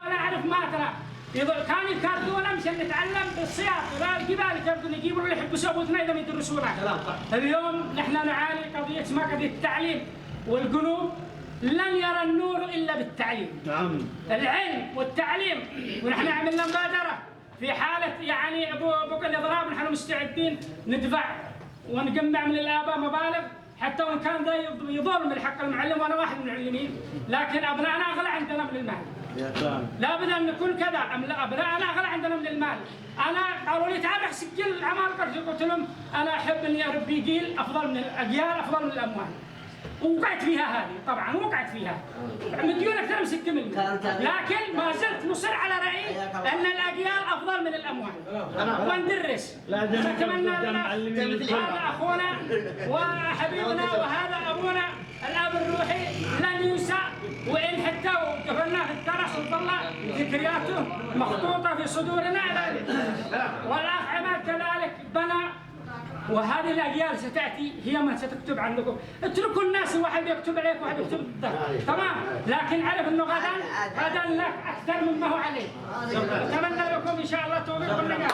انا اعرف ما ترى كانوا يكردونا مشان نتعلم بالسياق، لا الجبال يكردون يجيبوا اللي يحبوا ابوتنا اذا ما يدرسونا. اليوم نحن نعاني قضيه اسمها قضيه التعليم والقلوب لن يرى النور الا بالتعليم. نعم. العلم والتعليم، ونحن عملنا مبادره في حاله يعني بقى الاضراب نحن مستعدين ندفع ونجمع من الاباء مبالغ حتى وان كان ذا يظلم الحق المعلم، وانا واحد من المعلمين، لكن ابنائنا اغلى عندنا من المال. لابد ان نكون كذا، ابنائنا اغلى عندنا من المال. انا قالوا لي تعال سجل العمالقه، قلت لهم انا احب اني اربي جيل افضل من الاجيال، افضل من الاموال. وقعت فيها هذه طبعا، وقعت فيها مديون اكثر من 6 مليون، لكن ما زلت مصر على رايي ان الاجيال افضل من الاموال وندرس. نتمنى لنا هذا اخونا وحبيبنا وهذا ابونا الاب الروحي لن ينسى، وان حتى قفلناه في الدرس وظل ذكرياته مخطوطه في صدورنا. والاخ عماد كذلك بنى، وهذه الاجيال ستاتي هي من ستكتب عنكم. اتركوا الناس، واحد يكتب عليك واحد يكتب ضدك، تمام، لكن عرف انه غدا لك اكثر مما هو عليه. اتمنى لكم ان شاء الله توفيق والنجاح.